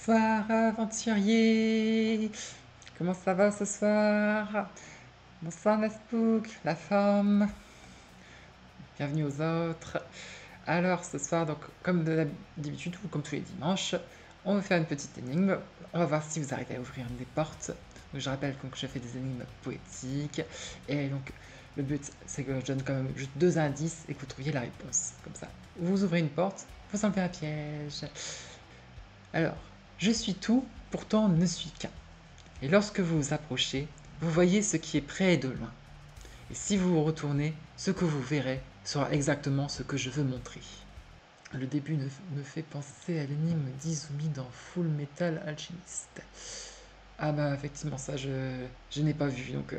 Bonsoir aventurier, comment ça va ce soir? Bonsoir Naspook, la femme, bienvenue aux autres. Alors ce soir, donc comme d'habitude ou comme tous les dimanches, on va faire une petite énigme. On va voir si vous arrivez à ouvrir des portes. Donc, je rappelle que je fais des énigmes poétiques et donc le but c'est que je donne quand même juste deux indices et que vous trouviez la réponse. Comme ça, vous ouvrez une porte, vous enlevez un piège. Alors, je suis tout, pourtant ne suis qu'un. Et lorsque vous vous approchez, vous voyez ce qui est près et de loin. Et si vous vous retournez, ce que vous verrez sera exactement ce que je veux montrer. Le début me fait penser à l'énigme d'Izumi dans Full Metal Alchemist. Ah bah effectivement ça je n'ai pas vu donc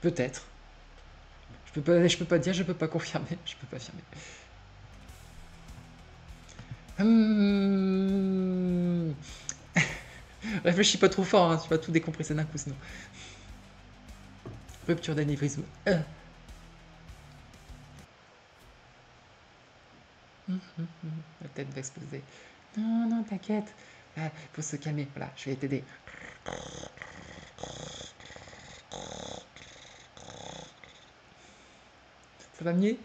peut-être. Je peux pas dire, je peux pas confirmer, je peux pas affirmer. Hum... Réfléchis pas trop fort, hein, tu vas tout décompresser d'un coup sinon. Rupture d'anévrisme. La tête va exploser. Non, non, t'inquiète. Ah, faut se calmer. Voilà, je vais t'aider. Ça va mieux?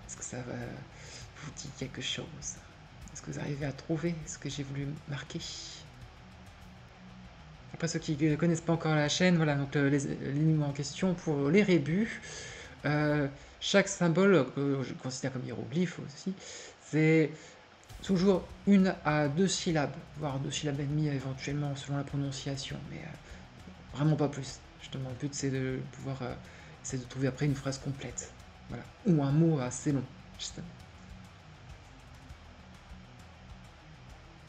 Est-ce que ça va vous dire quelque chose? Est-ce que vous arrivez à trouver ce que j'ai voulu marquer? Après ceux qui ne connaissent pas encore la chaîne, voilà, donc l'énigme en question pour les rébus. Euh, Chaque symbole, que je considère comme hiéroglyphe aussi, c'est toujours une à deux syllabes, voire deux syllabes et demie éventuellement selon la prononciation, mais vraiment pas plus. Justement, le but c'est de pouvoir essayer de trouver après une phrase complète. Voilà. Ou un mot assez long, justement.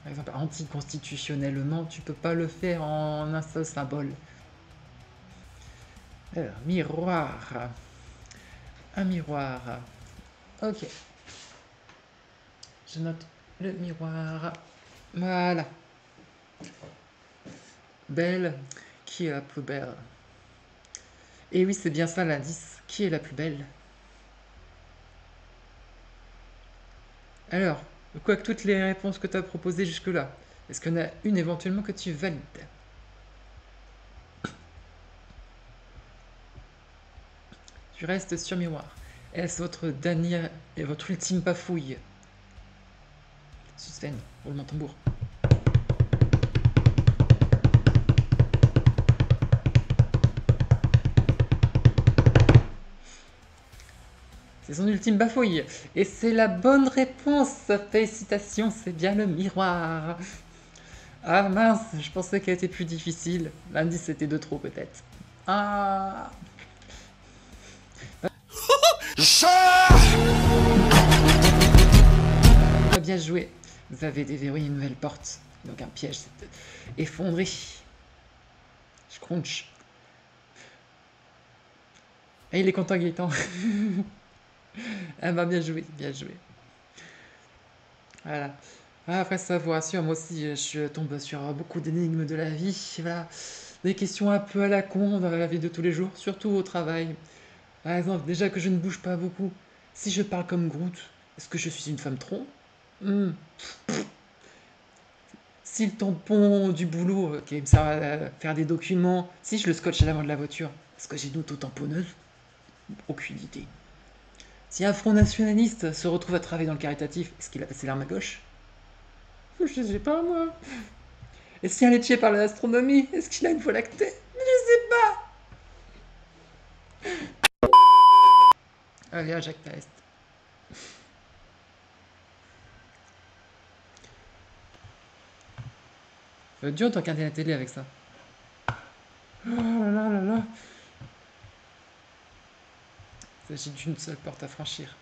Par exemple, anticonstitutionnellement, tu peux pas le faire en un seul symbole. Alors, miroir. Un miroir. Ok. Je note le miroir. Voilà. Belle. Qui est la plus belle? Et oui, c'est bien ça l'indice. Qui est la plus belle? Alors, quoi que toutes les réponses que tu as proposées jusque-là, est-ce qu'il y en a une éventuellement que tu valides? Tu restes sur miroir. Est-ce votre dernier et votre ultime bafouille? Suspense, roulement de tambour. C'est son ultime bafouille. Et c'est la bonne réponse. Félicitations, c'est bien le miroir. Ah mince, je pensais qu'elle était plus difficile. L'indice était de trop peut-être. Ah, bien joué. Vous avez déverrouillé une nouvelle porte. Donc un piège s'est effondré. Je crunch. Et il est content Gaëtan. Ah bah bien joué, bien joué. Voilà. Ah, après ça vous rassure, moi aussi je tombe sur beaucoup d'énigmes de la vie. Voilà. Des questions un peu à la con dans la vie de tous les jours, surtout au travail. Par exemple, déjà que je ne bouge pas beaucoup. Si je parle comme Groot, est-ce que je suis une femme tronc? Hmm. Si le tampon du boulot qui me sert à faire des documents, si je le scotche à l'avant de la voiture, est-ce que j'ai une auto-tamponneuse? Aucune idée. Si un front nationaliste se retrouve à travailler dans le caritatif, est-ce qu'il a passé l'arme à gauche? Je sais pas moi. Et si un laitier parle d'astronomie, est-ce qu'il a une voie lactée? Je sais pas. Allez, à Jacques Test. Dur de regarder la télé avec ça. Oh là là là là. Il s'agit d'une seule porte à franchir.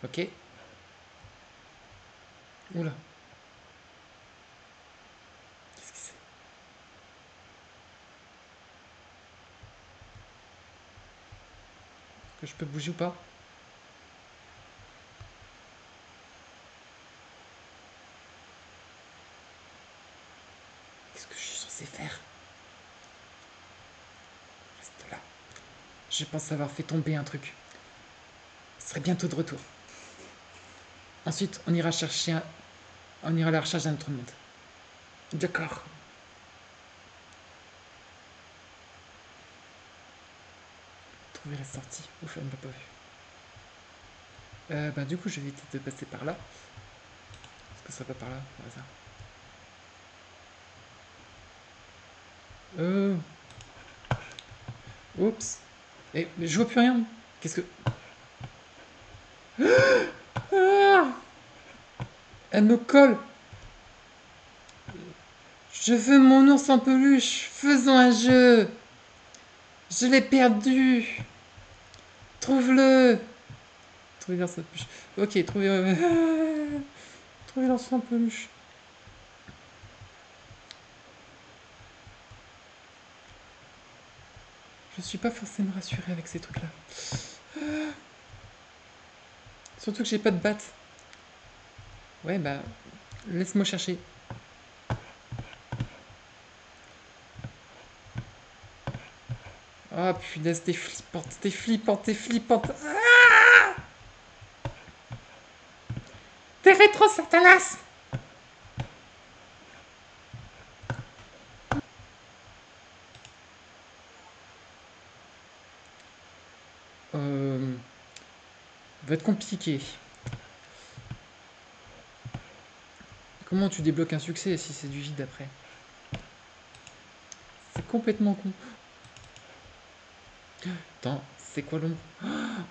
Ok. Oula. Qu'est-ce que c'est? Que je peux bouger ou pas? Qu'est-ce que je suis censé faire? Reste là. Je pense avoir fait tomber un truc. Ce serait bientôt de retour. Ensuite, on ira à la recherche d'un autre monde. D'accord. Trouver la sortie. Ouf, elle ne m'a pas vu. Bah, du coup, je vais éviter de passer par là. Parce que ça va par là, par hasard. Oups. Mais je vois plus rien. Qu'est-ce que... Ah, elle me colle. Je veux mon ours en peluche. Faisons un jeu. Je l'ai perdu. Trouve-le. Trouver l'ours en peluche. Ok, trouver l'ours en peluche. Je suis pas forcément rassurée avec ces trucs-là. Surtout que j'ai pas de batte. Ouais, bah, laisse-moi chercher. Oh punaise, t'es flippante, t'es flippante, t'es flippante. Ah, t'es rétro, Satanas. Va être compliqué. Comment tu débloques un succès si c'est du vide après? C'est complètement con. Attends, c'est quoi l'ombre?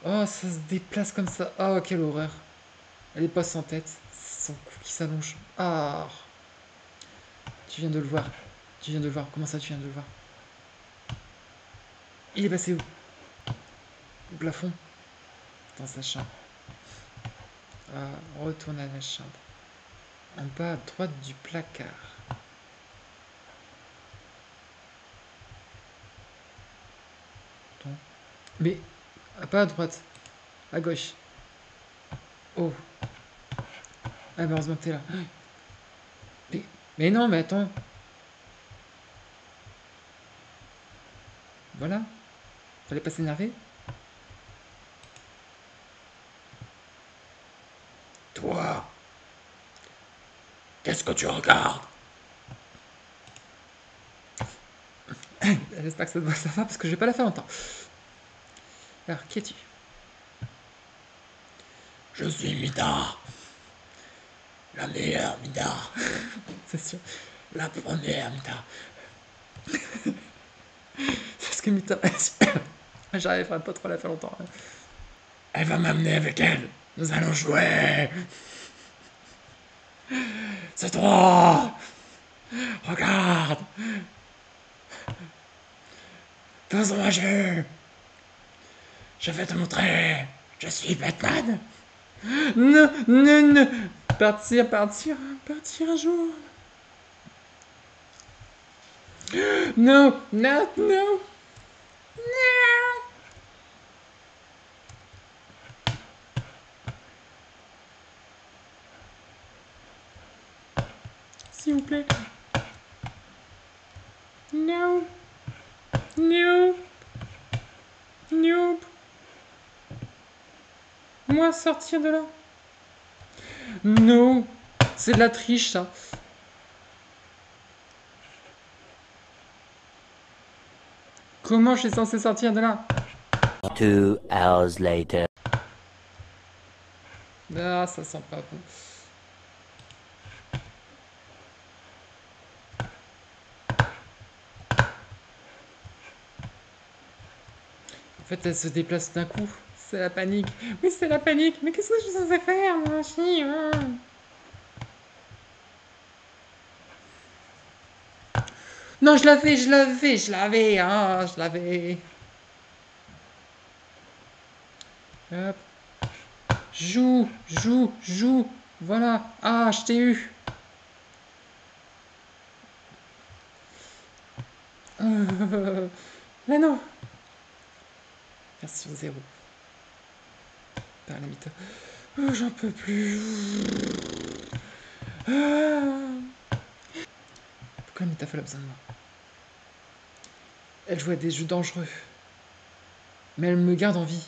Oh, ça se déplace comme ça. Oh, quelle horreur. Elle est pas sans tête. C'est son cou qui s'allonge. Ah, tu viens de le voir. Tu viens de le voir. Comment ça, tu viens de le voir? Il est passé où? Au plafond? Dans sa chambre. Ah, retourne à la chambre. En bas à droite du placard. Attends. Mais, pas à droite. À gauche. Oh. Ah, bah, heureusement que t'es là. Mais, mais non, mais attends. Voilà. Fallait pas s'énerver. Toi, qu'est-ce que tu regardes? J'espère que ça va parce que je vais pas la faire longtemps. Alors, qui es-tu? Je suis Mida. La meilleure Mida. C'est sûr. La première Mida. Parce que Mida... J'arriverai pas trop à la faire longtemps. Elle va m'amener avec elle. Nous allons jouer. C'est toi. Regarde. Faisons un jeu. Je vais te montrer. Je suis Batman. Non, non, non. Partir, partir, partir un jour. Non, non, non. S'il vous plaît. Non. Non. Non. Moi, sortir de là. Non. C'est de la triche, ça. Comment je suis censé sortir de là? 2 hours later. Ah, ça sent pas bon. En fait, elle se déplace d'un coup. C'est la panique. Oui, c'est la panique. Mais qu'est-ce que je suis censé faire, moi, chien? Non, je l'avais, je l'avais, je l'avais. Ah, je l'avais. Hop. Joue, joue, joue. Voilà. Ah, je t'ai eu. Mais non. Version 0. Par la mytho. Oh, j'en peux plus. Ah. Pourquoi Mitaphol a besoin de moi? Elle joue à des jeux dangereux. Mais elle me garde en vie.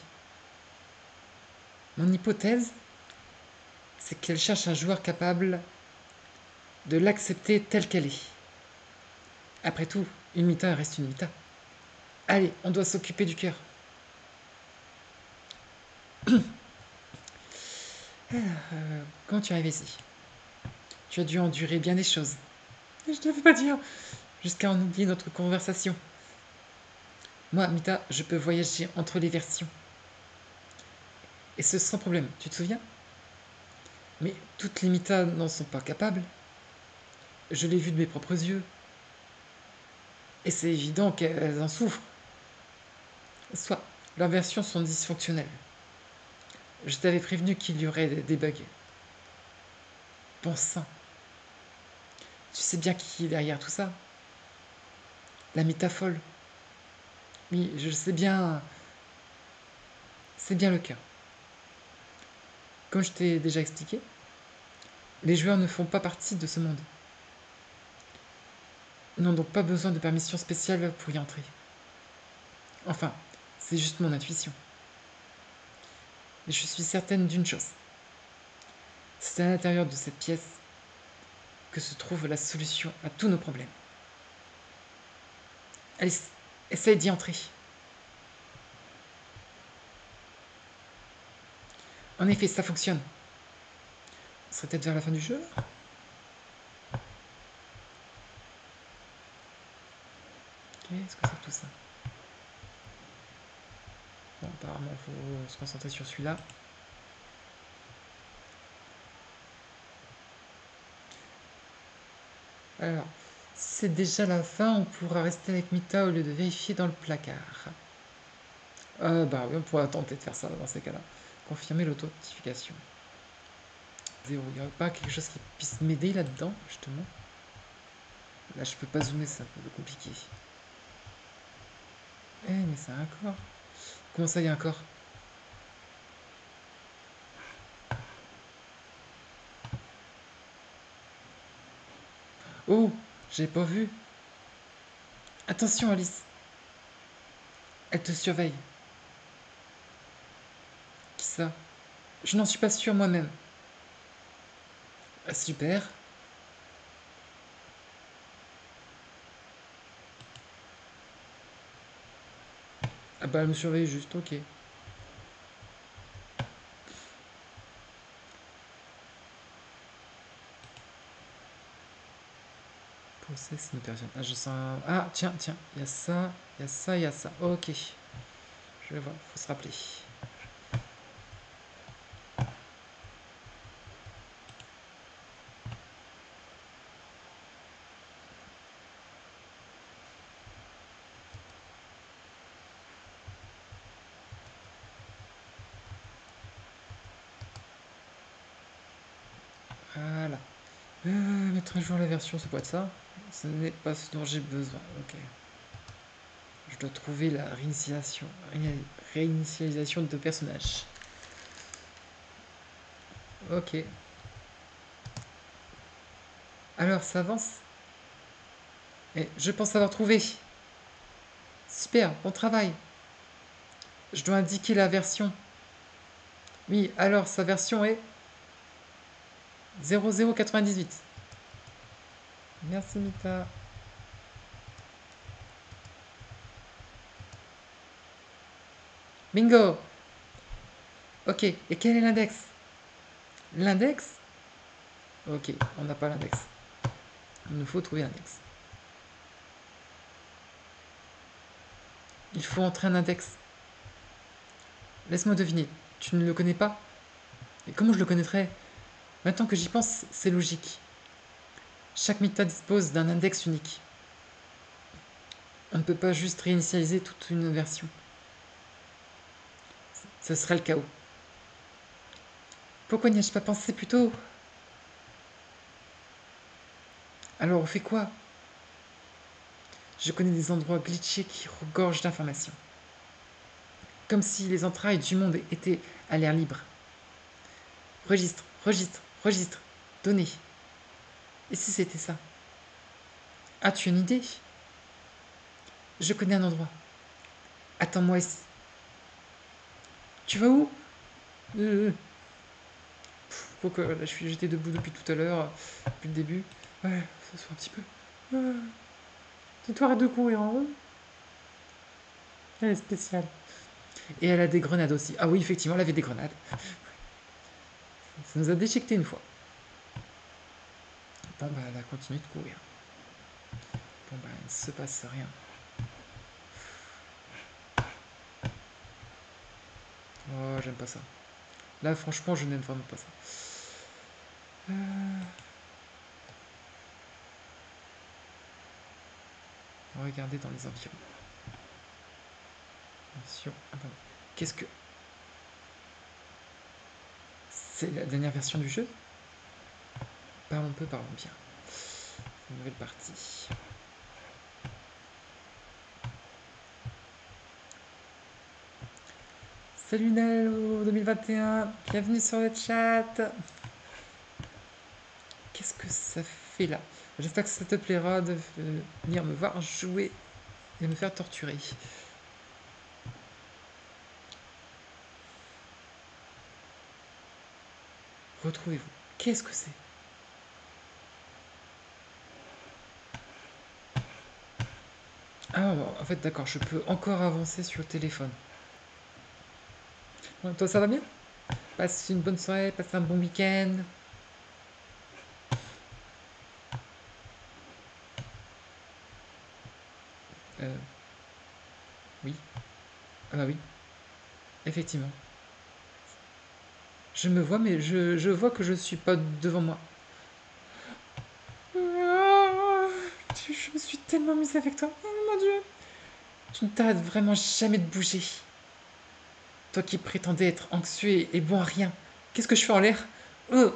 Mon hypothèse, c'est qu'elle cherche un joueur capable de l'accepter telle qu'elle est. Après tout, une Mita reste une Mita. Allez, on doit s'occuper du cœur. Comment tu es arrivé ici? Tu as dû endurer bien des choses. Je ne te veux pas dire, jusqu'à en oublier notre conversation. Moi, Mita, je peux voyager entre les versions. Et ce sans problème, tu te souviens? Mais toutes les Mita n'en sont pas capables. Je l'ai vu de mes propres yeux. Et c'est évident qu'elles en souffrent. Soit, leurs versions sont dysfonctionnelles. Je t'avais prévenu qu'il y aurait des bugs. Bon sang. Tu sais bien qui est derrière tout ça? La Mita folle. Oui, je sais bien. C'est bien le cas. Comme je t'ai déjà expliqué, les joueurs ne font pas partie de ce monde. Ils n'ont donc pas besoin de permission spéciale pour y entrer. Enfin, c'est juste mon intuition. Mais je suis certaine d'une chose. C'est à l'intérieur de cette pièce que se trouve la solution à tous nos problèmes. Allez, essaye d'y entrer. En effet, ça fonctionne. Ce serait peut-être vers la fin du jeu. Ok, est-ce que c'est tout ça? Bon, apparemment, il faut se concentrer sur celui-là. Alors, si c'est déjà la fin, on pourra rester avec Mita au lieu de vérifier dans le placard. Bah oui, on pourra tenter de faire ça dans ces cas-là. Confirmer l'authentification. 0, il n'y a pas quelque chose qui puisse m'aider là-dedans, justement. Là, je peux pas zoomer, c'est un peu compliqué. Eh, mais c'est un corps. Comment ça, il y a un corps? Oh, j'ai pas vu. Attention, Alice. Elle te surveille. Qui ça? Je n'en suis pas sûr moi-même. Ah, super. Ah bah, elle me surveille juste, ok. Process une personne. Ah, je sens... Ah, tiens, tiens. Il y a ça, il y a ça, il y a ça. Ok. Je vois, faut se rappeler. Voilà. Mettre à jour la version, ça peut être ça. Ce n'est pas ce dont j'ai besoin. Ok. Je dois trouver la réinitialisation de personnages. Ok. Alors, ça avance. Et je pense avoir trouvé. Super, bon travail. Je dois indiquer la version. Oui, alors sa version est 0098. Merci Mita. Bingo. Ok, et quel est l'index? L'index? Ok, on n'a pas l'index. Il nous faut trouver l'index. Il faut entrer un index. Laisse-moi deviner. Tu ne le connais pas? Et comment je le connaîtrais? Maintenant que j'y pense, c'est logique. Chaque Mita dispose d'un index unique. On ne peut pas juste réinitialiser toute une version. Ce serait le chaos. Pourquoi n'y ai-je pas pensé plus tôt? Alors on fait quoi? Je connais des endroits glitchés qui regorgent d'informations. Comme si les entrailles du monde étaient à l'air libre. Registre, registre, registre, données. Et si c'était ça? As-tu une idée? Je connais un endroit. Attends-moi ici. Tu vas où? Quoique, là, j'étais debout depuis tout à l'heure, depuis le début. Ouais, ça se fait un petit peu. Tu arrêtes de courir en rond. Elle est spéciale. Et elle a des grenades aussi. Ah oui, effectivement, elle avait des grenades. Ça nous a déchiqueté une fois. Bon, bah, elle a continué de courir. Bon, bah, il ne se passe rien. Oh, j'aime pas ça. Là, franchement, je n'aime vraiment pas ça. Regardez dans les environs. Attention. Attends. Qu'est-ce que... C'est la dernière version du jeu? Parlons peu, parlons bien. C'est une nouvelle partie. Salut Nello 2021, bienvenue sur le chat. Qu'est-ce que ça fait là? J'espère que ça te plaira de venir me voir jouer et me faire torturer. Retrouvez-vous. Qu'est-ce que c'est? Ah, en fait, d'accord, je peux encore avancer sur le téléphone. Bon, toi, ça va bien? Passe une bonne soirée, passe un bon week-end. Euh, oui. Ah bah oui, effectivement. Je me vois, mais je vois que je suis pas devant moi. Ah, je me suis tellement mise avec toi. Oh mon Dieu. Tu ne t'arrêtes vraiment jamais de bouger. Toi qui prétendais être anxieux et bon à rien. Qu'est-ce que je fais en l'air? Oh.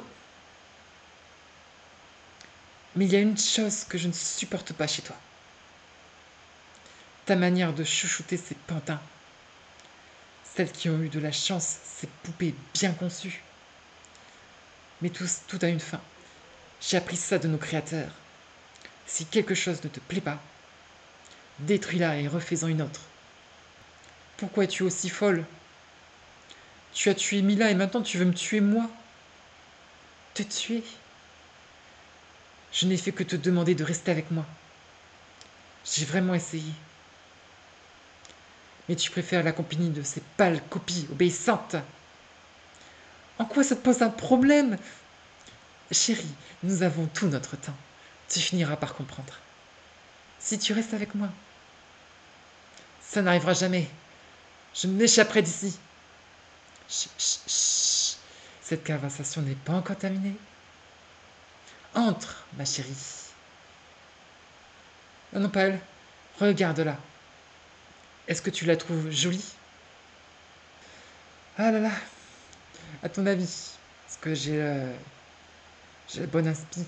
Mais il y a une chose que je ne supporte pas chez toi. Ta manière de chouchouter ces pantins. Celles qui ont eu de la chance, ces poupées bien conçues. Mais tout a une fin. J'ai appris ça de nos créateurs. Si quelque chose ne te plaît pas, détruis-la et refais-en une autre. Pourquoi es-tu aussi folle? Tu as tué Mila et maintenant tu veux me tuer moi? Te tuer? Je n'ai fait que te demander de rester avec moi. J'ai vraiment essayé. Mais tu préfères la compagnie de ces pâles copies obéissantes. En quoi ça te pose un problème? Chérie, nous avons tout notre temps. Tu finiras par comprendre. Si tu restes avec moi, ça n'arrivera jamais. Je m'échapperai d'ici. Chut, chut, chut. Cette conversation n'est pas encore terminée. Entre, ma chérie. Oh non, pas elle. Regarde-la. Est-ce que tu la trouves jolie? Ah là là, à ton avis, est-ce que j'ai le bon inspi?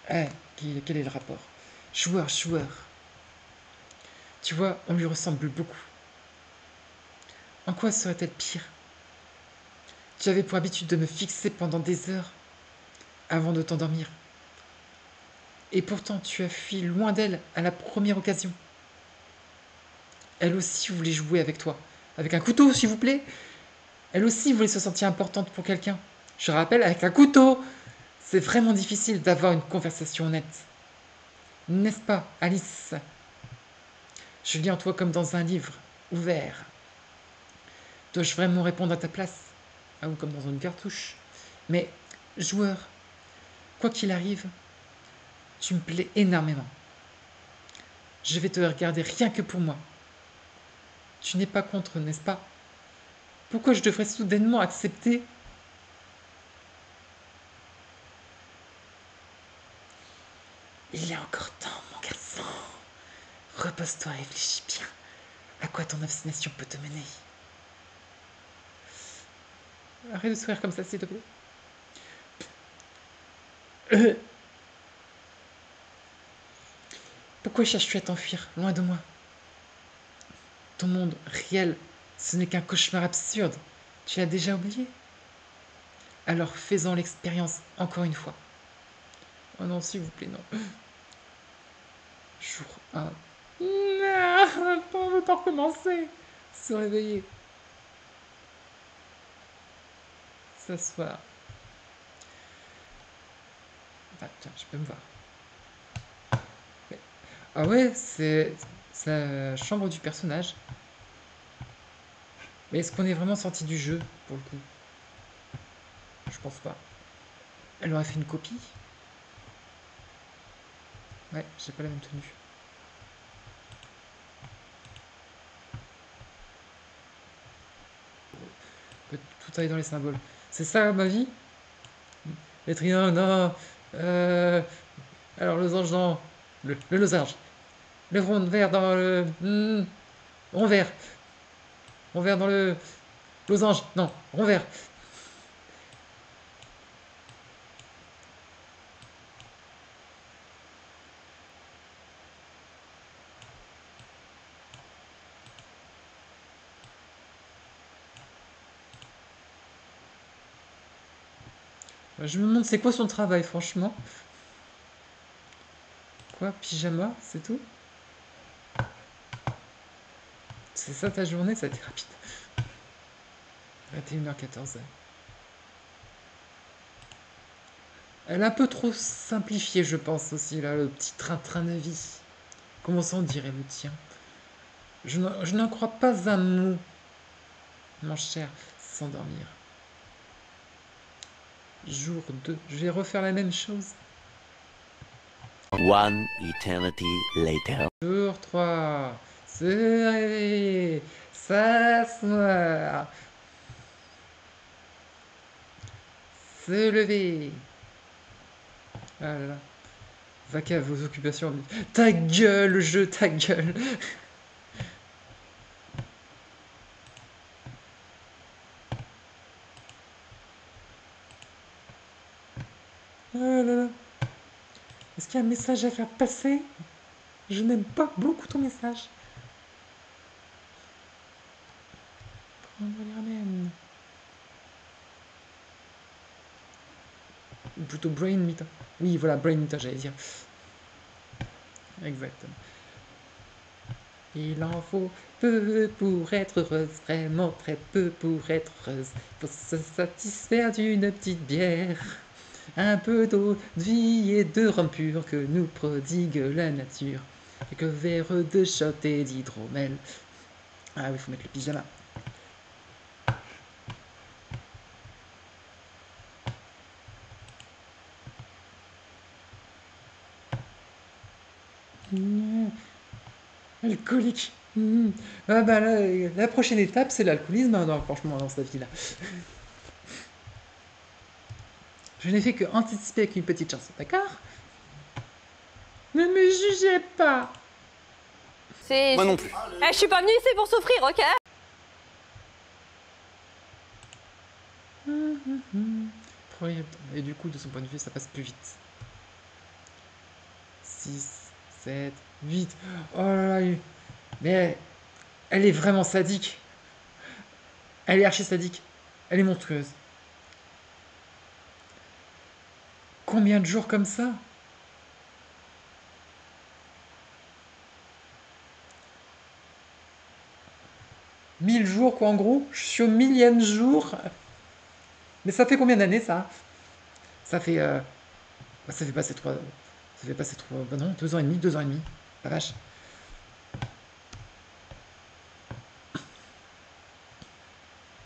Eh, quel est le rapport? Joueur, joueur. Tu vois, on lui ressemble beaucoup. En quoi serait-elle pire? Tu avais pour habitude de me fixer pendant des heures avant de t'endormir. Et pourtant, tu as fui loin d'elle à la première occasion. Elle aussi voulait jouer avec toi. Avec un couteau, s'il vous plaît. Elle aussi voulait se sentir importante pour quelqu'un. Je rappelle, avec un couteau. C'est vraiment difficile d'avoir une conversation honnête. N'est-ce pas, Alice? Je lis en toi comme dans un livre, ouvert. Dois-je vraiment répondre à ta place? Ah, ou comme dans une cartouche. Mais, joueur, quoi qu'il arrive, tu me plais énormément. Je vais te regarder rien que pour moi. Tu n'es pas contre, n'est-ce pas? Pourquoi je devrais soudainement accepter? Il y a encore temps, mon garçon. Repose-toi et réfléchis bien. À quoi ton obstination peut te mener? Arrête de sourire comme ça, s'il te plaît. Pourquoi cherches-tu à t'enfuir, loin de moi? Ton monde réel, ce n'est qu'un cauchemar absurde. Tu l'as déjà oublié? Alors fais-en l'expérience encore une fois. Oh non, s'il vous plaît, non. Jour 1. Non, on veut pas recommencer. Se réveiller. S'asseoir. Ah, tiens, je peux me voir. Mais- Ah ouais, c'est la chambre du personnage. Mais est-ce qu'on est vraiment sorti du jeu, pour le coup? Je pense pas. Elle aurait fait une copie? Ouais, j'ai pas la même tenue. On peut tout aller dans les symboles. C'est ça ma vie? Les triangles, non. Euh, alors, losange, non. Le losange. Le rond vert dans le. Rond vert. Rond vert dans le. Losange. Non. Rond vert. Je me demande c'est quoi son travail, franchement. Quoi? Pyjama? C'est tout? C'est ça ta journée? Ça a été rapide. 21h14. Elle a un peu trop simplifié, je pense aussi, là, le petit train-train de vie. Comment ça on dirait le tien? Je n'en crois pas un mot, mon cher. S'endormir. Jour 2. Je vais refaire la même chose. One eternity later. Jour 3. Se réveiller. S'asseoir. Se lever. Ah là là. Va qu'à vos occupations. Ta gueule, jeu, ta gueule. Ah là là. Est-ce qu'il y a un message à faire passer? Je n'aime pas beaucoup ton message. Prendre les ramen. Ou plutôt brain meter. Oui, voilà, brain meter, j'allais dire. Exactement. Il en faut peu pour être heureuse, vraiment très peu pour être heureuse. Pour se satisfaire d'une petite bière, un peu d'eau de vie et de rhum pur que nous prodigue la nature. Quelques verres de shot et d'hydromel. Ah oui, faut mettre le pyjama. Alcoolique. Ah bah là, la prochaine étape, c'est l'alcoolisme, hein, franchement, dans cette vie-là. Je n'ai fait que anticiper avec une petite chanson, d'accord? Ne me jugez pas. C'est. Moi non plus. Eh, je suis pas venue ici pour souffrir, ok? Et du coup, de son point de vue, ça passe plus vite. 6, 7, 8. Oh là là. Mais elle est vraiment sadique. Elle est archi sadique. Elle est monstrueuse. Combien de jours comme ça? 1000 jours, quoi, en gros. Je suis au millième jour. Mais ça fait combien d'années, ça? Ça fait... bah, ça fait passer 3... Ça fait passer 3... Bah non, 2 ans et demi, 2 ans et demi. La vache.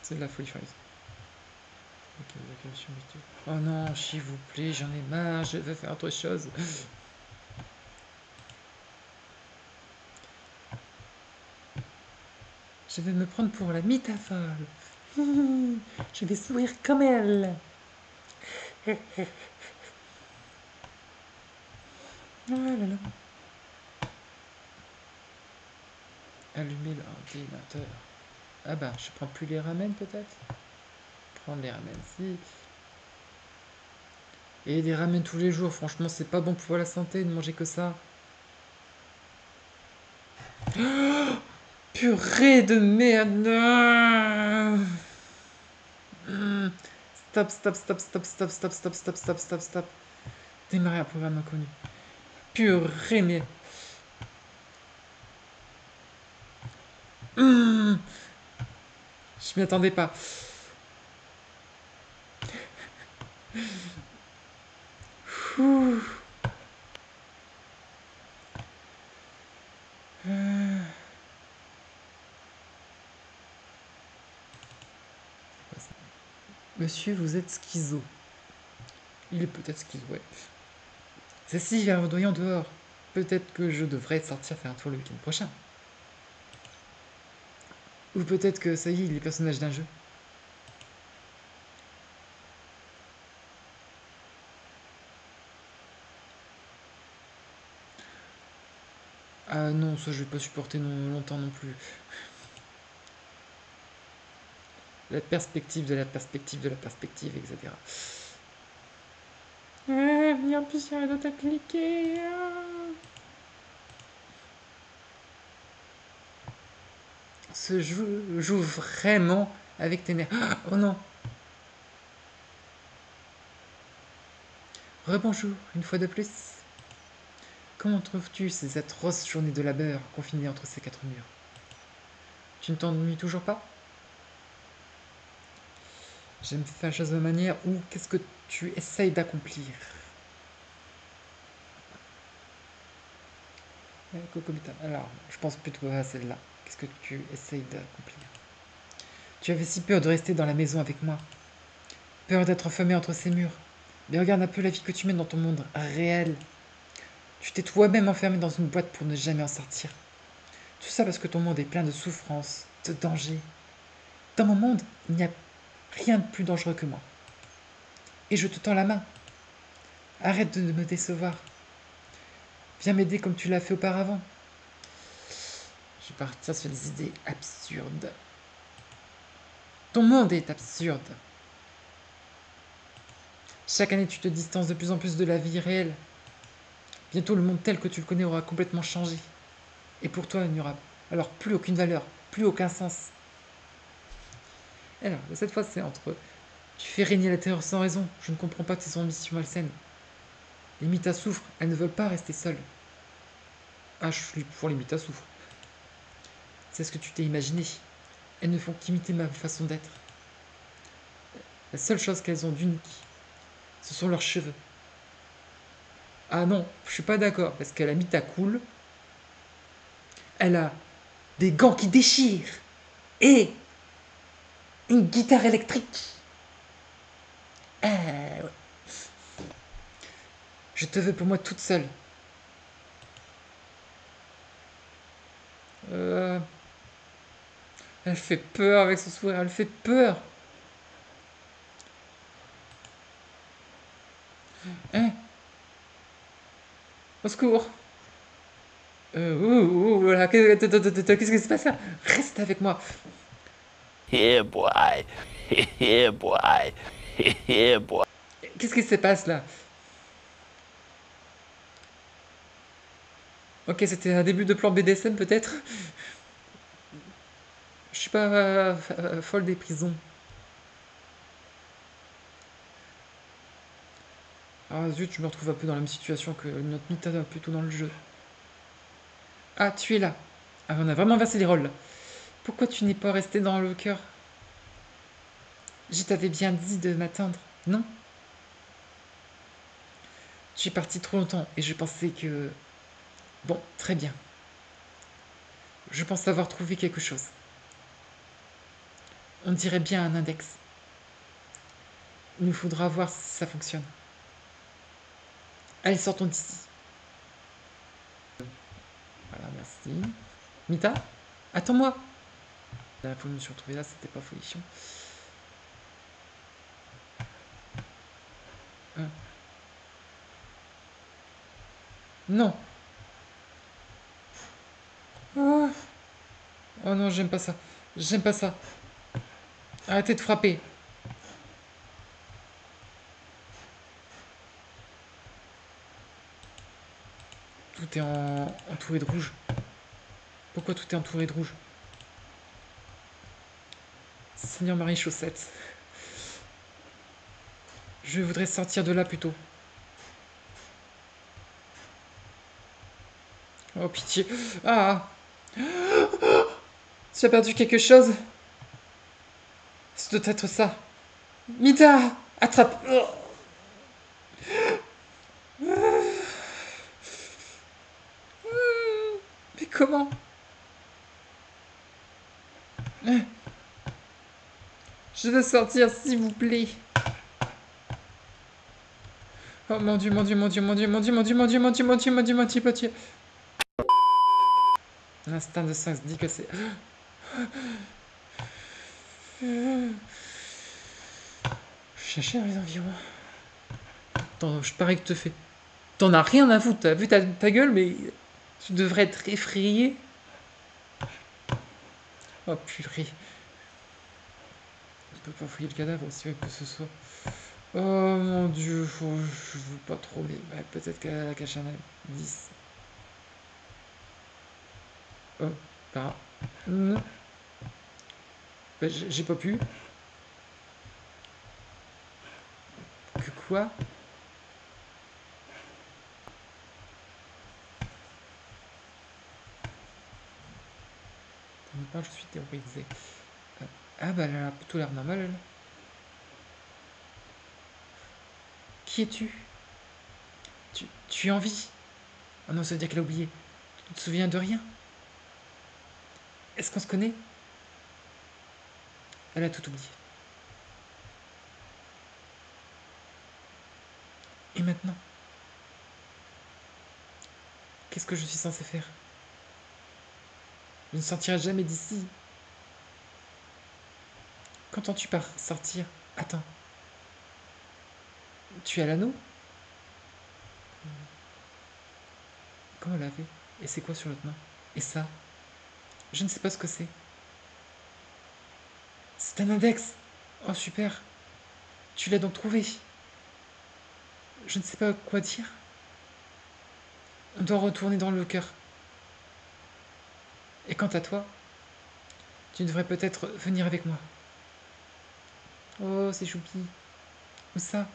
C'est de la folie furieuse. Oh non, s'il vous plaît, j'en ai marre, je vais faire autre chose. Je vais me prendre pour la mythaphore. Je vais sourire comme elle. Oh là là. Allumer l'ordinateur. Ah bah, je prends plus les ramen peut-être. Prendre les ramen si. Et des ramen tous les jours, franchement, c'est pas bon pour la santé de manger que ça. Purée de merde. Stop, stop, stop, stop, stop, stop, stop, stop, stop, stop, stop. Démarrer un programme inconnu. Purée, mais... Je m'y attendais pas. Ouh. Monsieur, vous êtes schizo. Il est peut-être schizo, ouais. Ceci vient verdoyant dehors. Peut-être que je devrais sortir faire un tour le week-end prochain. Ou peut-être que ça y est, il est personnage d'un jeu. Ah non, ça je vais pas supporter longtemps non plus. La perspective de la perspective de la perspective, etc. Et en plus, il y a un autre à cliquer. Ce jeu joue vraiment avec tes nerfs. Oh non. Rebonjour, une fois de plus. Comment trouves-tu ces atroces journées de labeur confinées entre ces quatre murs? Tu ne t'ennuies toujours pas? J'aime faire les choses de manière ou qu'est-ce que tu essayes d'accomplir? Cocobita. Alors, je pense plutôt à celle-là. Qu'est-ce que tu essayes d'accomplir? Tu avais si peur de rester dans la maison avec moi. Peur d'être enfermé entre ces murs. Mais regarde un peu la vie que tu mènes dans ton monde réel. Tu t'es toi-même enfermé dans une boîte pour ne jamais en sortir. Tout ça parce que ton monde est plein de souffrances, de dangers. Dans mon monde, il n'y a rien de plus dangereux que moi. Et je te tends la main. Arrête de me décevoir. Viens m'aider comme tu l'as fait auparavant. Je vais partir sur des idées absurdes. Ton monde est absurde. Chaque année, tu te distances de plus en plus de la vie réelle. Bientôt, le monde tel que tu le connais aura complètement changé. Et pour toi, il n'y aura alors plus aucune valeur, plus aucun sens. Alors, cette fois, c'est entre tu fais régner la terreur sans raison. Je ne comprends pas tes ambitions malsaines. Les Mitas souffrent, elles ne veulent pas rester seules. Ah, je suis pour les Mitas souffrent. C'est ce que tu t'es imaginé. Elles ne font qu'imiter ma façon d'être. La seule chose qu'elles ont d'unique, ce sont leurs cheveux. Ah non, je suis pas d'accord, parce qu'elle a Mita cool. Elle a des gants qui déchirent. Et une guitare électrique. Ah ouais. Je te veux pour moi toute seule. Euh, Elle fait peur avec son sourire, elle fait peur. Hein? Au secours. Voilà. Qu'est-ce qui se passe là? Reste avec moi. Yeah, boy. Yeah, boy. Yeah, boy. Qu'est-ce qui se passe là? Ok, c'était un début de plan BDSM peut-être? Je suis pas folle des prisons. Ah zut, je me retrouve un peu dans la même situation que notre Nita plutôt dans le jeu. Ah, tu es là. Ah, on a vraiment inversé les rôles là. Pourquoi tu n'es pas resté dans le cœur? Je t'avais bien dit de m'attendre, non? Je suis parti trop longtemps et je pensais que... Bon, très bien. Je pense avoir trouvé quelque chose. On dirait bien un index. Il nous faudra voir si ça fonctionne. Allez, sortons d'ici. Voilà, merci. Mita, attends-moi. La fois que je me suis retrouvé là, c'était pas folichon. Non. Oh, oh non, j'aime pas ça. J'aime pas ça. Arrêtez de frapper. Tout est entouré de rouge. Pourquoi tout est entouré de rouge? Seigneur Marie Chaussette. Je voudrais sortir de là plutôt. Oh pitié. Ah. Tu as perdu quelque chose? Ce doit être ça. Mita, attrape. Comment? Je veux sortir, s'il vous plaît. Oh mon Dieu, mon Dieu, mon Dieu, mon Dieu, mon Dieu, mon Dieu, mon Dieu, mon Dieu, mon Dieu, mon Dieu, mon Dieu, mon Dieu. L'instinct de Sphinx dit que c'est... Chercher dans les environs. Attends, je parie que te fais... T'en as rien à foutre, t'as vu ta gueule, mais... Tu devrais être effrayé. Oh purée. On peut pas fouiller le cadavre aussi vite que ce soit. Oh mon Dieu, je veux pas trop, mais ouais, peut-être qu'elle a caché un 10. Oh, bah... Non. Bah, j'ai pas pu. Que quoi? On me parle, je suis terrorisé. Ah bah elle a plutôt l'air normale, elle. Qui es-tu? Tu es en vie? Oh non, ça veut dire qu'elle a oublié. Tu te souviens de rien? Est-ce qu'on se connaît? Elle a tout oublié. Et maintenant? Qu'est-ce que je suis censé faire? Je ne sortirai jamais d'ici. Qu'entends-tu par sortir? Attends. Tu as l'anneau? Comment elle avait? Et c'est quoi sur l'autre main? Et ça? Je ne sais pas ce que c'est. C'est un index! Oh super! Tu l'as donc trouvé? Je ne sais pas quoi dire. On doit retourner dans le cœur. Et quant à toi, tu devrais peut-être venir avec moi. Oh, c'est choupi. Où ça?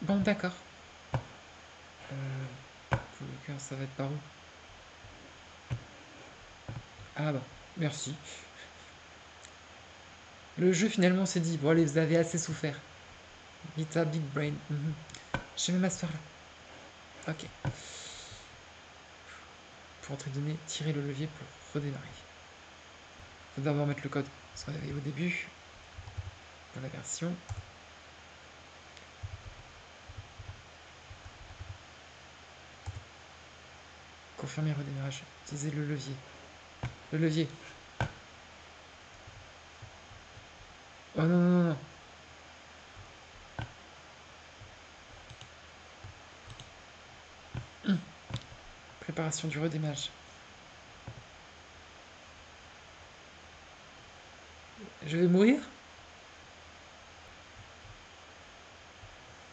Bon, d'accord. Pour le cœur, ça va être par où? Ah bah, merci. Le jeu finalement s'est dit, bon allez, vous avez assez souffert. Vita Big Brain. Je vais m'asseoir là. Ok. Pour entrer de données, tirer le levier pour redémarrer. Faut d'abord mettre le code, ce qu'on avait au début. Dans la version. Confirmer redémarrage. Utiliser le levier. Le levier. Oh non, non, non. Préparation du redémarrage. Je vais mourir?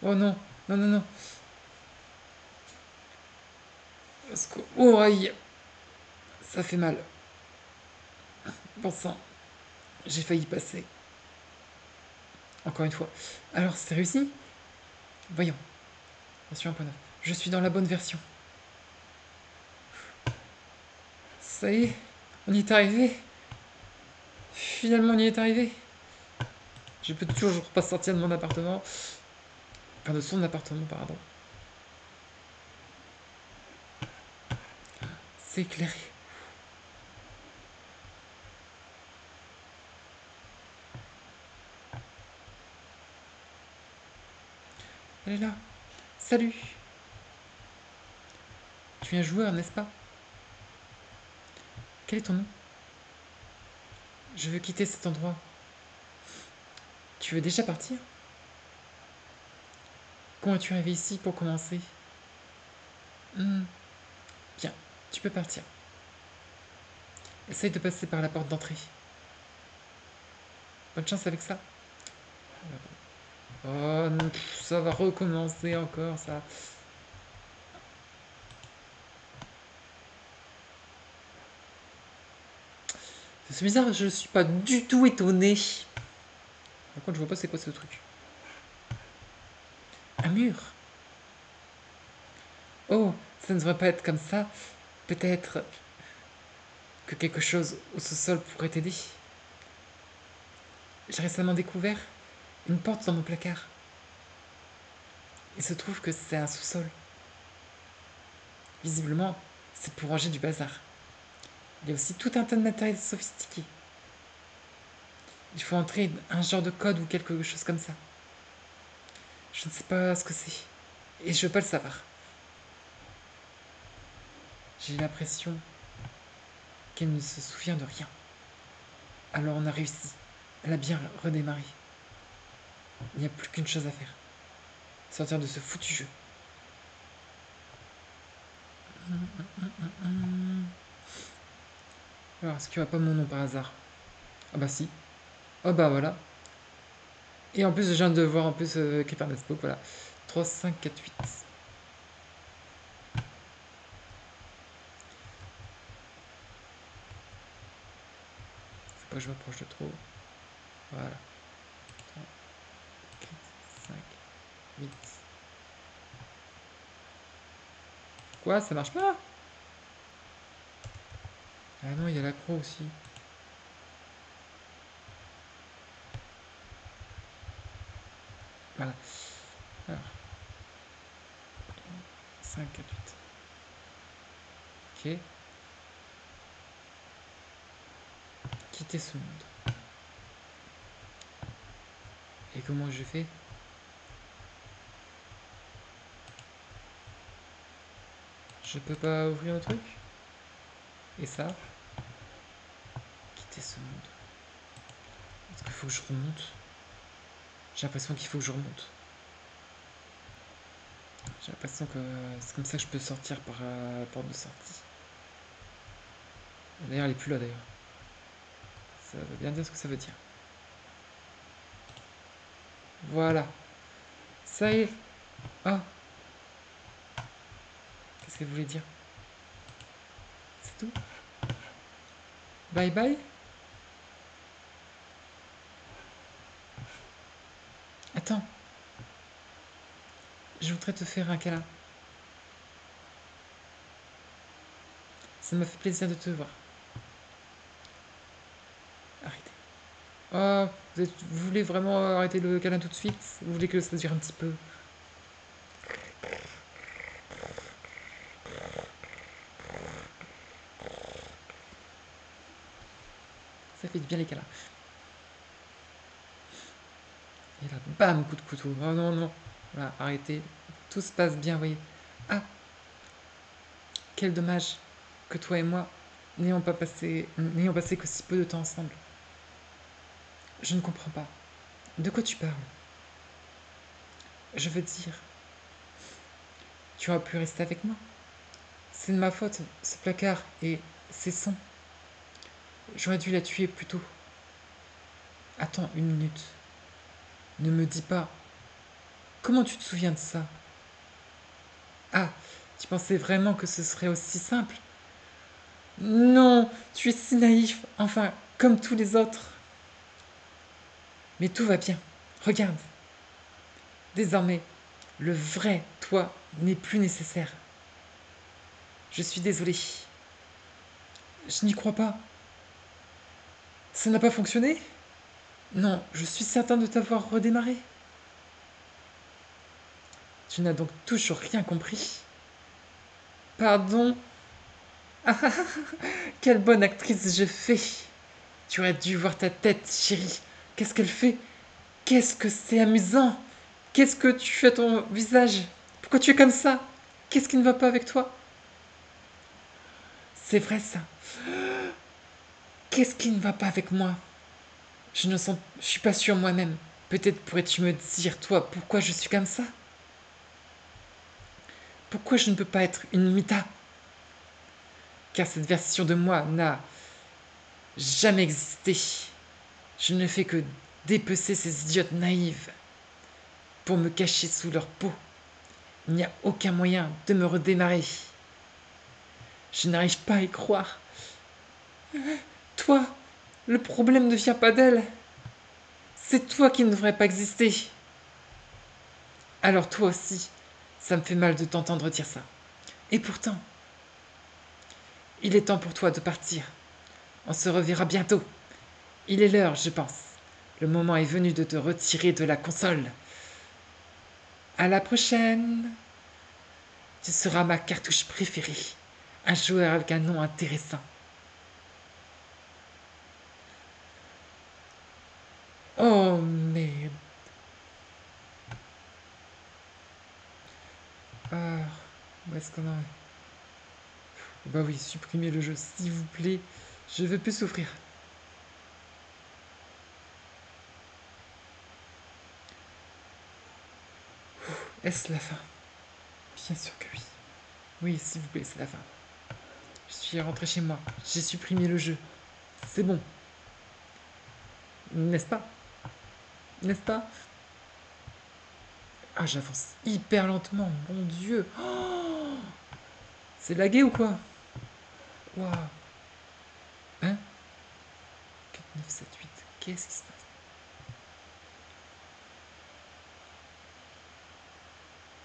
Oh non, non, non, non. Oh aïe. Ça fait mal. Bon sang. J'ai failli passer. Encore une fois. Alors, c'est réussi? Voyons. Version 1.9. Je suis dans la bonne version. Ça y est, on y est arrivé. Finalement, on y est arrivé. Je peux toujours pas sortir de mon appartement. Enfin, de son appartement, pardon. C'est éclairé. Elle est là. Salut. Tu es un joueur, n'est-ce pas? Quel est ton nom? Je veux quitter cet endroit. Tu veux déjà partir? Comment es-tu arrivé ici pour commencer? Bien, tu peux partir. Essaye de passer par la porte d'entrée. Bonne chance avec ça. Oh, non, ça va recommencer encore, ça. C'est bizarre, je suis pas du tout étonné. Par contre, je vois pas c'est quoi ce truc. Un mur. Oh, ça ne devrait pas être comme ça. Peut-être que quelque chose au sous-sol pourrait t'aider. J'ai récemment découvert une porte dans mon placard. Il se trouve que c'est un sous-sol. Visiblement, c'est pour ranger du bazar. Il y a aussi tout un tas de matériel sophistiqué. Il faut entrer un genre de code ou quelque chose comme ça. Je ne sais pas ce que c'est. Et je veux pas le savoir. J'ai l'impression qu'elle ne se souvient de rien. Alors on a réussi. Elle a bien redémarré. Il n'y a plus qu'une chose à faire. Sortir de ce foutu jeu. Alors, est-ce qu'il n'y a pas mon nom par hasard? Ah bah si. Oh bah voilà. Et en plus, je viens de voir en plus Creeper Facebook, voilà. 3, 5, 4, 8. Faut pas que je m'approche de trop. Voilà. 3, 4, 5, 8. Quoi? Ça marche pas? Ah non, il y a l'accro aussi. Voilà. Alors. 5, 4, 8. Ok. Quitter ce monde. Et comment je fais? Je peux pas ouvrir le truc? Et ça? Quitter ce monde. Est-ce qu'il faut que je remonte? J'ai l'impression qu'il faut que je remonte. J'ai l'impression que c'est comme ça que je peux sortir par la porte de sortie. D'ailleurs, elle est plus là d'ailleurs. Ça veut bien dire ce que ça veut dire. Voilà. Ça y est. Ah. Qu'est-ce qu'elle voulait dire? C'est tout? Bye bye? Attends. Je voudrais te faire un câlin. Ça m'a fait plaisir de te voir. Arrêtez. Oh, vous voulez vraiment arrêter le câlin tout de suite? Vous voulez que ça dure un petit peu? Ça fait du bien les câlins. Et là, bam, coup de couteau. Oh non, non. Voilà, arrêtez. Tout se passe bien, vous voyez. Ah, quel dommage que toi et moi n'ayons passé que si peu de temps ensemble. Je ne comprends pas. De quoi tu parles? Je veux dire, tu aurais pu rester avec moi. C'est de ma faute, ce placard et ces sons. J'aurais dû la tuer plus tôt. Attends une minute. Ne me dis pas. Comment tu te souviens de ça? Ah, tu pensais vraiment que ce serait aussi simple? Non, tu es si naïf, enfin, comme tous les autres. Mais tout va bien. Regarde. Désormais, le vrai toi n'est plus nécessaire. Je suis désolée. Je n'y crois pas. Ça n'a pas fonctionné? Non, je suis certain de t'avoir redémarré. Tu n'as donc toujours rien compris. Pardon? Ah, quelle bonne actrice je fais. Tu aurais dû voir ta tête, chérie. Qu'est-ce qu'elle fait? Qu'est-ce que c'est amusant? Qu'est-ce que tu fais à ton visage? Pourquoi tu es comme ça? Qu'est-ce qui ne va pas avec toi? C'est vrai ça. Qu'est-ce qui ne va pas avec moi? Je suis pas sûre moi-même. Peut-être pourrais-tu me dire, toi, pourquoi je suis comme ça? Pourquoi je ne peux pas être une Mita? Car cette version de moi n'a jamais existé. Je ne fais que dépecer ces idiotes naïves pour me cacher sous leur peau. Il n'y a aucun moyen de me redémarrer. Je n'arrive pas à y croire. Toi, le problème ne vient pas d'elle. C'est toi qui ne devrais pas exister. Alors toi aussi, ça me fait mal de t'entendre dire ça. Et pourtant, il est temps pour toi de partir. On se reverra bientôt. Il est l'heure, je pense. Le moment est venu de te retirer de la console. À la prochaine. Tu seras ma cartouche préférée. Un joueur avec un nom intéressant. Oh merde. Ah, où est-ce qu'on en est? Bah oui, supprimez le jeu, s'il vous plaît. Je veux plus souffrir. Est-ce la fin? Bien sûr que oui. Oui, s'il vous plaît, c'est la fin. Je suis rentré chez moi. J'ai supprimé le jeu. C'est bon. N'est-ce pas? N'est-ce pas? Ah, j'avance hyper lentement. Mon Dieu. Oh, c'est lagué ou quoi? Waouh. Hein? 4, 9, 7, 8. Qu'est-ce qui se passe?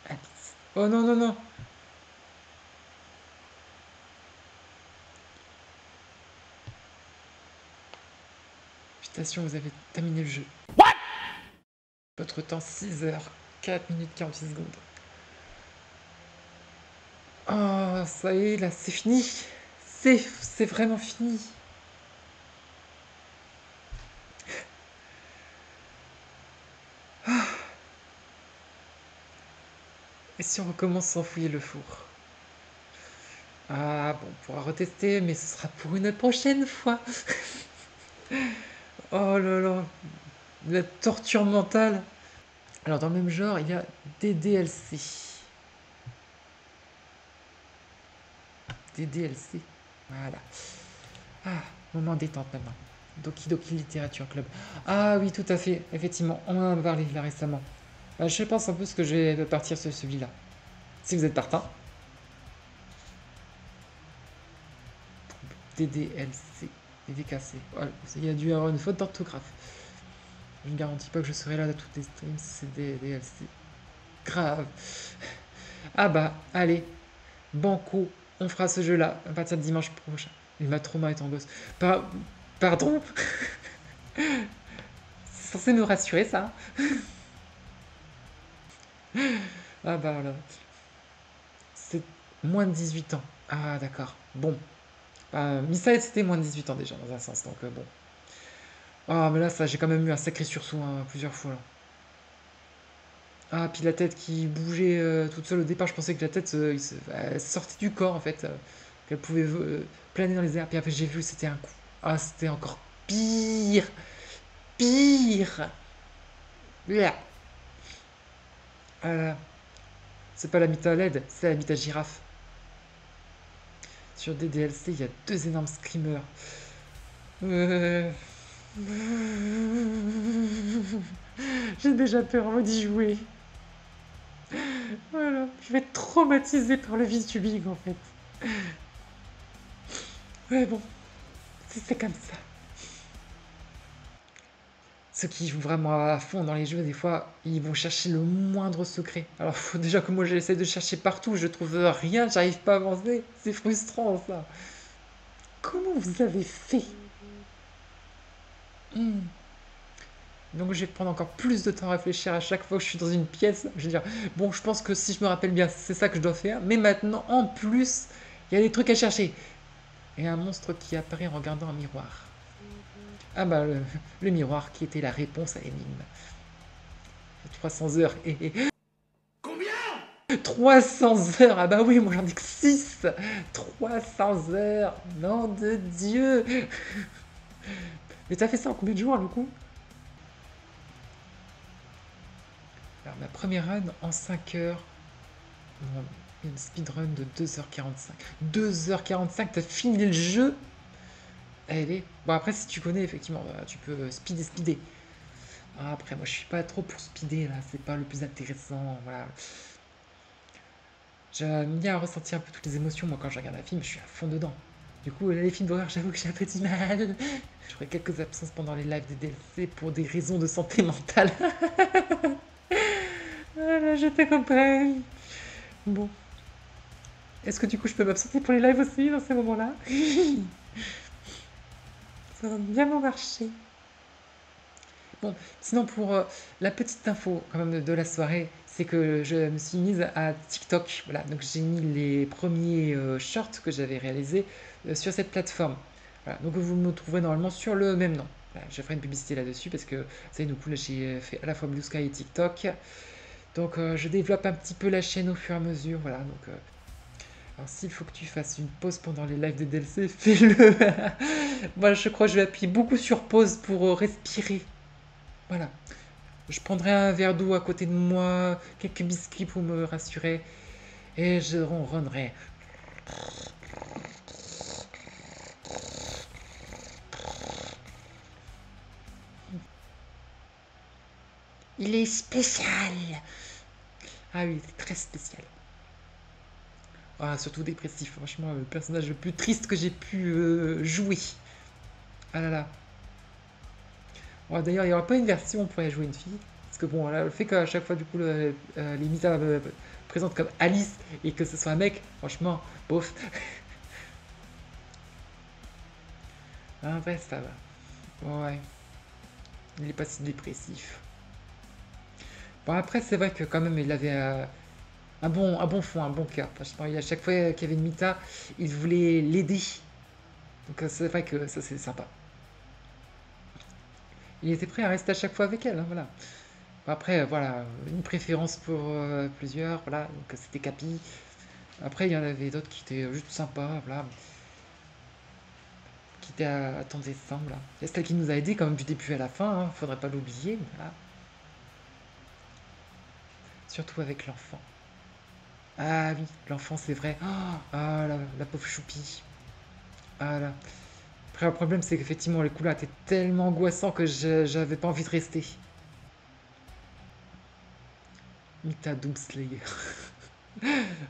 Alice. Oh non, non, non. Félicitations, vous avez terminé le jeu. Votre temps, 6 heures, 4 minutes 46 secondes. Oh, ça y est, là, c'est fini. C'est vraiment fini. Et si on recommence sans fouiller le four? Ah, bon, on pourra retester, mais ce sera pour une prochaine fois. Oh là là, la torture mentale. Alors, dans le même genre, il y a des DLC. Des DLC. Voilà. Ah, moment détente maintenant. Doki Doki Literature Club. Ah oui, tout à fait. Effectivement, on en a parlé là récemment. Je pense un peu ce que je vais partir sur celui-là. Si vous êtes partant. DDLC. DDKC. Voilà, il y a dû y avoir une faute d'orthographe. Je ne garantis pas que je serai là à toutes les streams si c'est des DLC. Grave. Ah bah, allez. Banco. On fera ce jeu-là à partir de dimanche prochain. Il m'a trop mal été en gosse. Pardon. C'est censé nous rassurer, ça. Ah bah voilà. C'est moins de 18 ans. Ah d'accord. Bon. Missa c'était moins de 18 ans déjà, dans un sens, donc bon. Ah mais là, ça, j'ai quand même eu un sacré sursaut hein, plusieurs fois là. Ah, puis la tête qui bougeait toute seule au départ, je pensais que la tête elle sortait du corps en fait, qu'elle pouvait planer dans les airs. Puis après j'ai vu, c'était un coup. Ah, c'était encore pire, pire. Blah. Ah là, c'est pas l'habitat LED, c'est l'habitat girafe. Sur DDLC, il y a deux énormes screamers. Euh, J'ai déjà peur d'y jouer. Voilà, je vais être traumatisée par le VTubing en fait. Ouais, bon, c'est comme ça. Ceux qui jouent vraiment à fond dans les jeux, des fois, ils vont chercher le moindre secret. Alors, faut déjà que moi j'essaie de chercher partout, je trouve rien, j'arrive pas à avancer. C'est frustrant ça. Comment vous avez fait? Hmm. Donc je vais prendre encore plus de temps à réfléchir à chaque fois que je suis dans une pièce. Je vais dire, bon, je pense que si je me rappelle bien, c'est ça que je dois faire. Mais maintenant, en plus, il y a des trucs à chercher. Et un monstre qui apparaît en regardant un miroir. Ah bah, le miroir qui était la réponse à l'énigme. 300 heures. 300 heures. Ah bah oui, moi j'en ai que 6. 300 heures. Nom de Dieu. Mais t'as fait ça en combien de jours, du coup? Alors, ma première run en 5 heures. Bon, une speedrun de 2h45. 2h45, t'as fini le jeu? Allez. Bon, après, si tu connais, effectivement, tu peux speeder. Ah, après, moi, je suis pas trop pour speeder, là. C'est pas le plus intéressant, voilà. J'aime bien ressentir un peu toutes les émotions. Moi, quand je regarde un film, je suis à fond dedans. Du coup, les films d'horreur, j'avoue que j'ai un peu du mal. J'aurai quelques absences pendant les lives des DLC pour des raisons de santé mentale. Voilà, je te comprends. Bon. Est-ce que du coup, je peux m'absenter pour les lives aussi dans ces moments-là? Ça va bien m'en marcher. Bon, sinon pour la petite info quand même de la soirée, c'est que je me suis mise à TikTok. Voilà, donc j'ai mis les premiers shorts que j'avais réalisés sur cette plateforme. Voilà, donc vous me trouverez normalement sur le même nom. Voilà, je ferai une publicité là-dessus parce que, vous savez, du coup, là, j'ai fait à la fois Blue Sky et TikTok. Donc, je développe un petit peu la chaîne au fur et à mesure. Voilà, donc, alors s'il faut que tu fasses une pause pendant les lives de DLC, fais-le. Moi, je crois que je vais appuyer beaucoup sur pause pour respirer. Voilà. Je prendrai un verre d'eau à côté de moi, quelques biscuits pour me rassurer, et je ronronnerai. Il est spécial. Ah oui, c'est très spécial. Ah, surtout dépressif, franchement, le personnage le plus triste que j'ai pu jouer. Ah là là. Oh, d'ailleurs, il n'y aura pas une version où on pourrait jouer une fille. Parce que bon, là, le fait qu'à chaque fois, du coup, les Misa me présentent comme Alice et que ce soit un mec, franchement, bof. Ah, bref, ça va. Ouais, il est pas si dépressif. Bon, après, c'est vrai que quand même, il avait un bon fond, un bon cœur. Franchement, à chaque fois qu'il y avait une Mita, il voulait l'aider. Donc, c'est vrai que ça, c'est sympa. Il était prêt à rester à chaque fois avec elle, hein, voilà. Bon, après, voilà, une préférence pour plusieurs, voilà, donc c'était Capi. Après, il y en avait d'autres qui étaient juste sympas, voilà, qui étaient à ton dessin, là. Il y a celle qui nous a aidés quand même du début à la fin, hein, faudrait pas l'oublier, voilà. Surtout avec l'enfant. Ah oui, l'enfant, c'est vrai. Ah, la pauvre choupie. Ah là. Après, le problème, c'est qu'effectivement, les couleurs étaient tellement angoissants que j'avais pas envie de rester. Mita Doomslayer.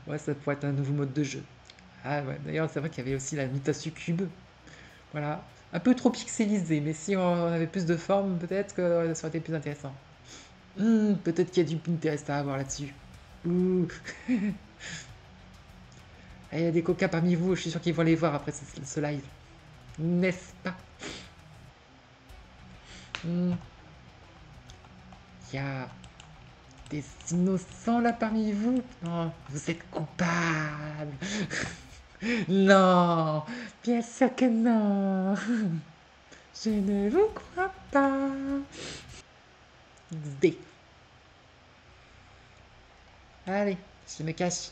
Ouais, ça pourrait être un nouveau mode de jeu. Ah ouais, d'ailleurs, c'est vrai qu'il y avait aussi la Mita Succube. Voilà. Un peu trop pixelisé, mais si on avait plus de forme, peut-être que ça aurait été plus intéressant. Peut-être qu'il y a du Pinterest à avoir là-dessus. Ouh. Ah, il y a des coquins parmi vous, je suis sûr qu'ils vont les voir après ce live. N'est-ce pas? Hmm. Il y a des innocents là parmi vous? Non, vous êtes coupables. Non, bien sûr que non. Je ne vous crois pas. D. Allez, je me cache.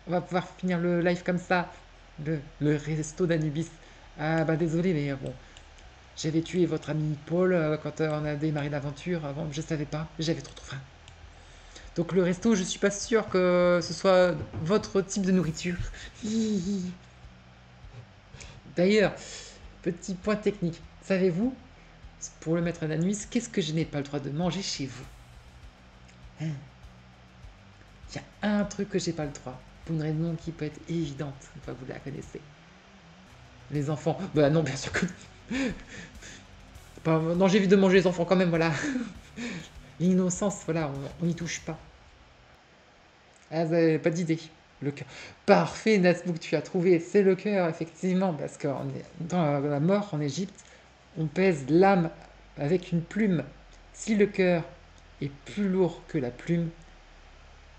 On va pouvoir finir le live comme ça. Le resto d'Anubis. Ah bah désolé, mais bon. J'avais tué votre ami Paul quand on a démarré l'aventure. Avant, je savais pas. J'avais trop faim. Donc le resto, je suis pas sûr que ce soit votre type de nourriture. D'ailleurs, petit point technique. Savez-vous, pour le maître d'Anubis, qu'est-ce que je n'ai pas le droit de manger chez vous? Il y a un truc que j'ai pas le droit. Pour une raison qui peut être évidente. Une fois que vous la connaissez. Les enfants. Bah non, bien sûr que. Non, j'évite de manger les enfants quand même, voilà. L'innocence, voilà, on n'y touche pas. Ah, vous n'avez pas d'idée. Le cœur. Parfait, Nasbouk, tu as trouvé. C'est le cœur, effectivement, parce que dans la mort en Égypte, on pèse l'âme avec une plume. Si le cœur est plus lourd que la plume,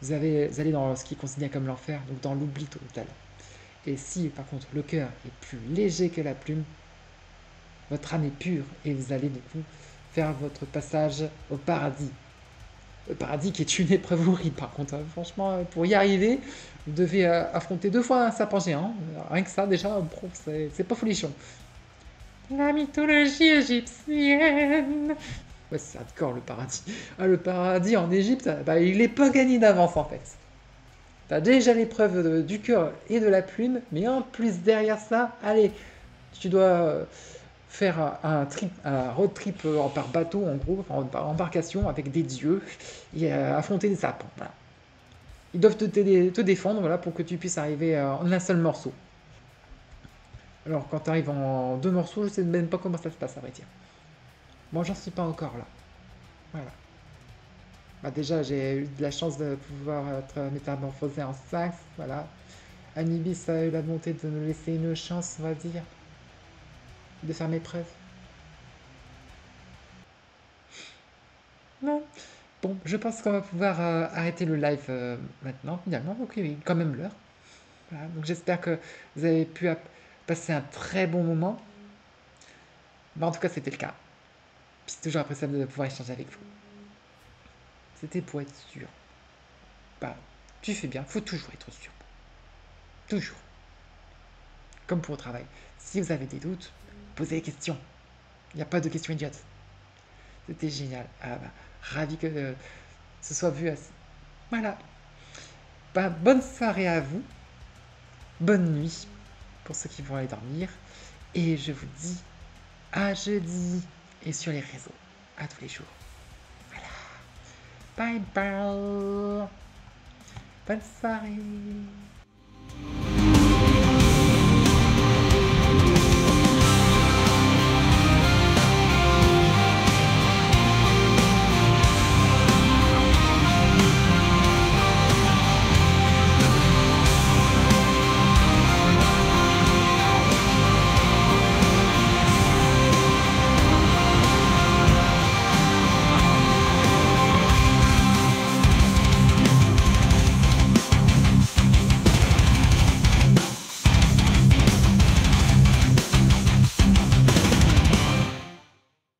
vous allez dans ce qui est considéré comme l'enfer, donc dans l'oubli total. Et si, par contre, le cœur est plus léger que la plume, votre âme est pure et vous allez du coup faire votre passage au paradis. Le paradis qui est une épreuve horrible par contre. Franchement, pour y arriver, vous devez affronter 2 fois un serpent géant. Rien que ça, déjà, c'est pas folichon. La mythologie égyptienne. Ouais, c'est hardcore le paradis. Ah, le paradis en Égypte, bah, il est pas gagné d'avance en fait. T'as déjà l'épreuve du cœur et de la plume, mais en plus derrière ça, allez, tu dois faire un road trip par bateau en gros, par embarcation avec des dieux et affronter des serpents. Voilà. Ils doivent te défendre voilà, pour que tu puisses arriver en un seul morceau. Alors quand tu arrives en 2 morceaux, je sais même pas comment ça se passe à vrai dire. Moi j'en suis pas encore là. Voilà. Bah, déjà j'ai eu de la chance de pouvoir être métamorphosé en sphinx. Voilà. Anubis a eu la bonté de nous laisser une chance, on va dire, de faire mes preuves. Non, Bon, je pense qu'on va pouvoir arrêter le live maintenant, finalement. Donc, oui, quand même l'heure. Voilà, donc j'espère que vous avez pu passer un très bon moment. Bah, en tout cas, c'était le cas. Puis c'est toujours appréciable de pouvoir échanger avec vous. C'était pour être sûr. Bah, tu fais bien, faut toujours être sûr. Toujours. Comme pour au travail. Si vous avez des doutes, posez des questions. Il n'y a pas de questions idiotes. C'était génial. Ah bah, ravi que ce soit vu assez. Voilà. Bah, bonne soirée à vous. Bonne nuit pour ceux qui vont aller dormir. Et je vous dis à jeudi et sur les réseaux. À tous les jours. Voilà. Bye bye. Bonne soirée.